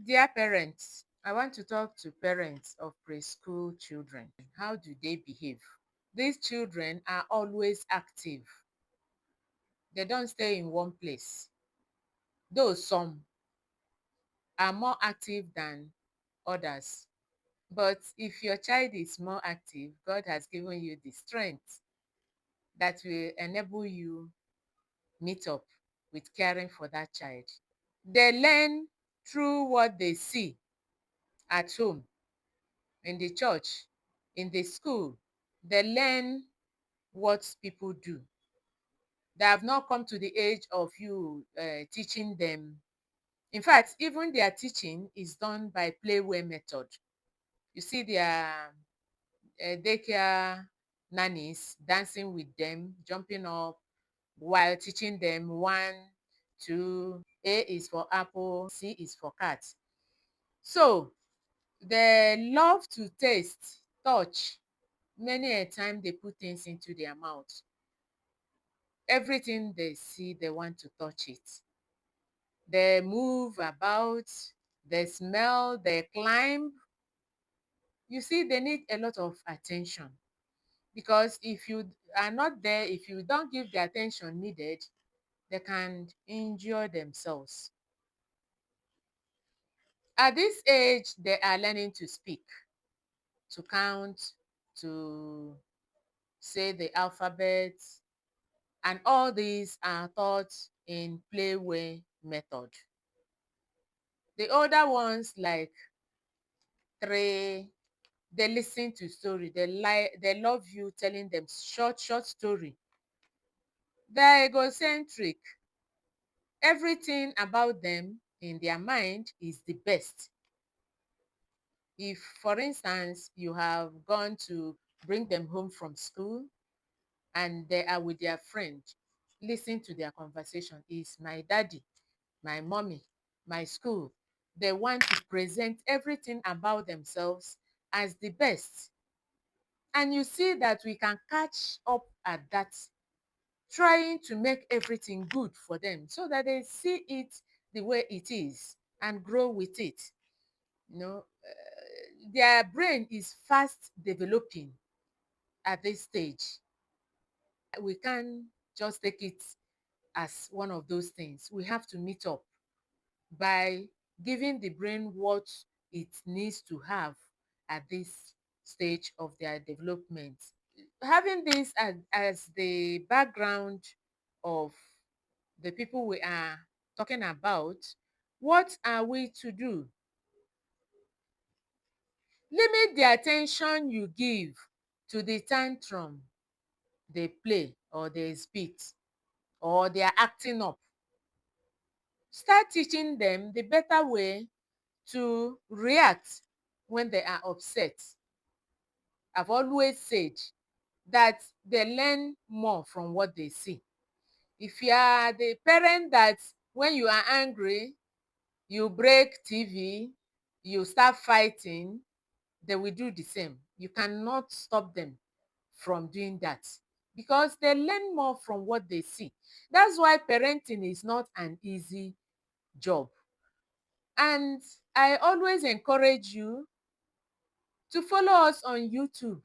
Dear parents, I want to talk to parents of preschool children. How do they behave? These children are always active. They don't stay in one place. Though some are more active than others. But if your child is more active, God has given you the strength that will enable you meet up with caring for that child. They learn through what they see at home, in the church, in the school. They learn what people do. They have not come to the age of you teaching them. In fact, even their teaching is done by playway method. You see their daycare nannies dancing with them, jumping up while teaching them one, two, A is for apple, C is for cat. So they love to taste, touch. Many a time they put things into their mouth. Everything they see, they want to touch it. They move about, they smell, they climb. You see, they need a lot of attention because if you are not there, if you don't give the attention needed, they can injure themselves. At this age, they are learning to speak, to count, to say the alphabet, and all these are taught in playway method. The older ones, like three, they listen to story. They love you telling them short story. They're egocentric. Everything about them in their mind is the best. If, for instance, you have gone to bring them home from school and they are with their friend, listen to their conversation. Is my daddy, my mommy, my school. They want to present everything about themselves as the best. And you see that we can catch up at that, trying to make everything good for them so that they see it the way it is and grow with it. Their brain is fast developing at this stage. We can't just take it as one of those things. We have to meet up by giving the brain what it needs to have at this stage of their development. Having this as the background of the people we are talking about, what are we to do? Limit the attention you give to the tantrum they play or they spit or they are acting up. Start teaching them the better way to react when they are upset. I've always said that they learn more from what they see. If you are the parent that when you are angry, you break TV, you start fighting, they will do the same. You cannot stop them from doing that because they learn more from what they see. That's why parenting is not an easy job. And I always encourage you to follow us on YouTube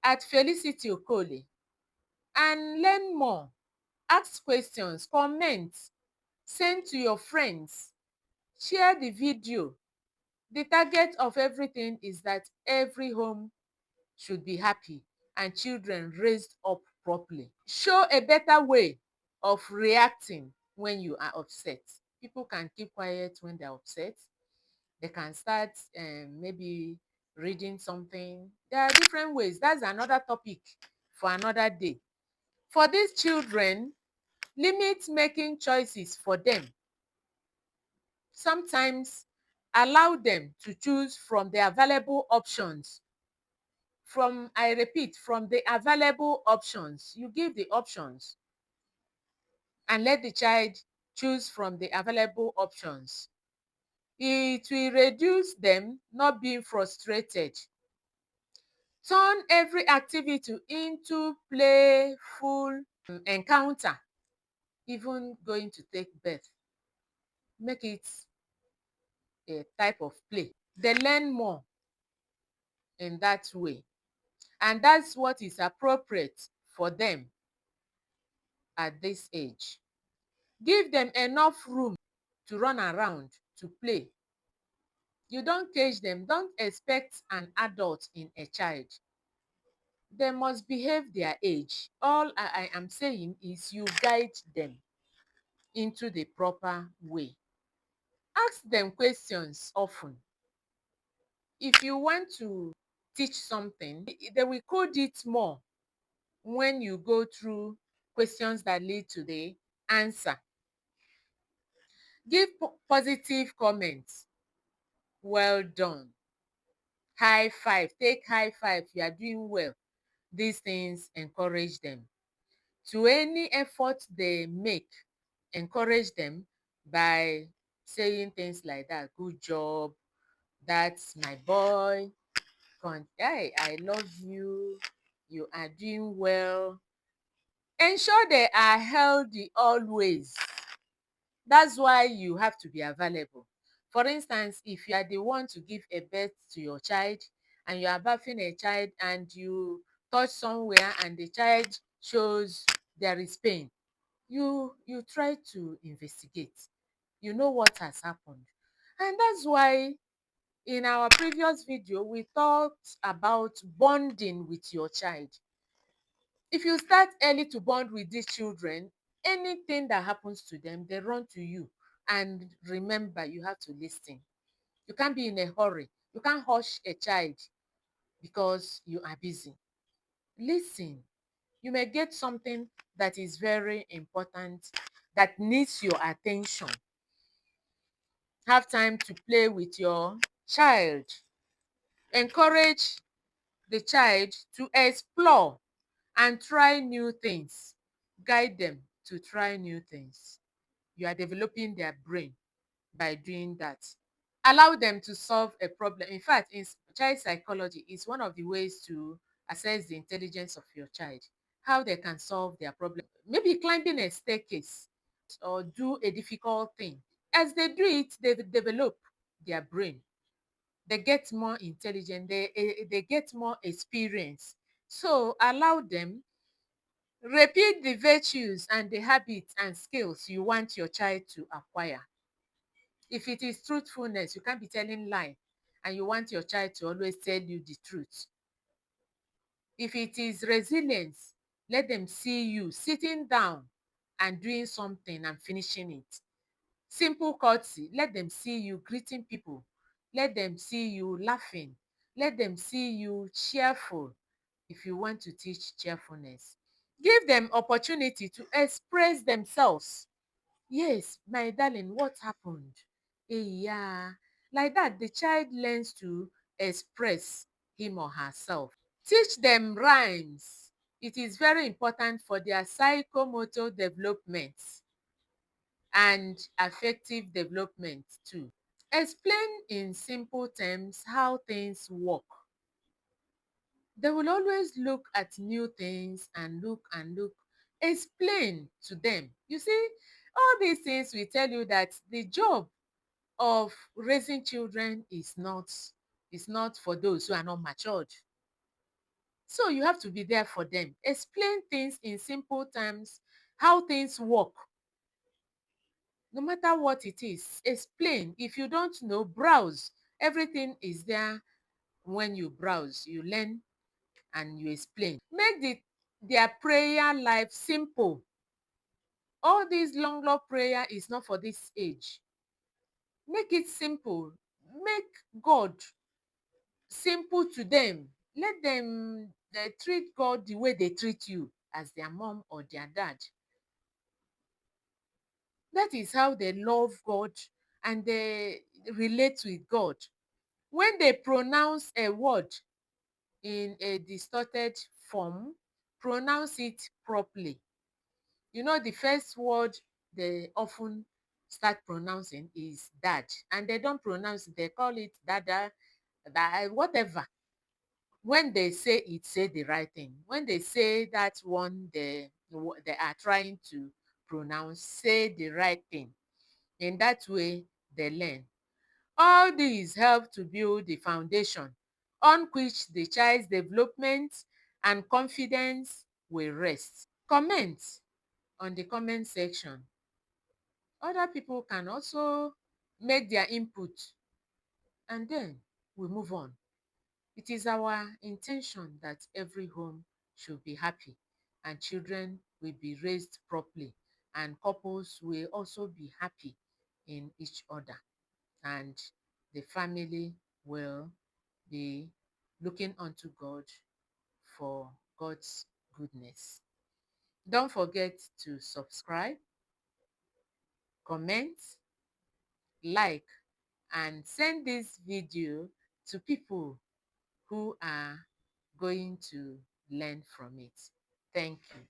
at Felicity Okole and learn more. Ask questions, comment, send to your friends, share the video. The target of everything is that every home should be happy and children raised up properly. Show a better way of reacting when you are upset. People can keep quiet when they're upset. They can start maybe reading something. There are different ways. That's another topic for another day. For these children, limit making choices for them. Sometimes allow them to choose from the available options. I repeat, from the available options. You give the options and let the child choose from the available options. It will reduce them not being frustrated. Turn every activity into playful encounter, even going to take birth. Make it a type of play. They learn more in that way. And that's what is appropriate for them at this age. Give them enough room to run around, to play. You don't cage them. Don't expect an adult in a child. They must behave their age. All I am saying is you guide them into the proper way. Ask them questions often. If you want to teach something, they will code it more when you go through questions that lead to the answer. Give positive comments. Well done. High five. Take high five. You are doing well. These things encourage them. To any effort they make, encourage them by saying things like that. Good job. That's my boy. Hey, I love you. You are doing well. Ensure they are healthy always. That's why you have to be available. For instance, if you are the one to give a birth to your child and you are birthing a child and you touch somewhere and the child shows there is pain, you try to investigate. You know what has happened. And that's why in our previous video, we talked about bonding with your child. If you start early to bond with these children, anything that happens to them, they run to you. And remember, you have to listen. You can't be in a hurry. You can't hush a child because you are busy. Listen. You may get something that is very important that needs your attention. Have time to play with your child. Encourage the child to explore and try new things. Guide them to try new things. You are developing their brain by doing that. Allow them to solve a problem. In fact, in child psychology, is one of the ways to assess the intelligence of your child, how they can solve their problem. Maybe climbing a staircase or do a difficult thing. As they do it, they develop their brain. They get more intelligent, they get more experience. So allow them, repeat the virtues and the habits and skills you want your child to acquire. If it is truthfulness, you can't be telling lie and you want your child to always tell you the truth. If it is resilience, let them see you sitting down and doing something and finishing it. Simple courtesy, let them see you greeting people. Let them see you laughing. Let them see you cheerful. If you want to teach cheerfulness, give them opportunity to express themselves. Yes, my darling, what happened? Yeah. Like that, the child learns to express him or herself. Teach them rhymes. It is very important for their psychomotor development and affective development too. Explain in simple terms how things work. They will always look at new things and look and look. Explain to them. You see, all these things will tell you that the job of raising children is not for those who are not matured. So you have to be there for them. Explain things in simple terms, how things work. No matter what it is, explain. If you don't know, browse. Everything is there when you browse. You learn and you explain. Make their prayer life simple. All this long prayer is not for this age. Make it simple. Make God simple to them. Let them treat God the way they treat you as their mom or their dad. That is how they love God and they relate with God. When they pronounce a word in a distorted form, pronounce it properly. You know, the first word they often start pronouncing is dad, and they don't pronounce it, they call it dada, whatever. When they say it, say the right thing. When they say that one they are trying to pronounce, say the right thing. In that way, they learn. All these help to build the foundation on which the child's development and confidence will rest. Comment on the comment section. Other people can also make their input, and then we move on. It is our intention that every home should be happy and children will be raised properly and couples will also be happy in each other, and the family will be looking unto God for God's goodness. Don't forget to subscribe, comment, like, and send this video to people who are going to learn from it. Thank you.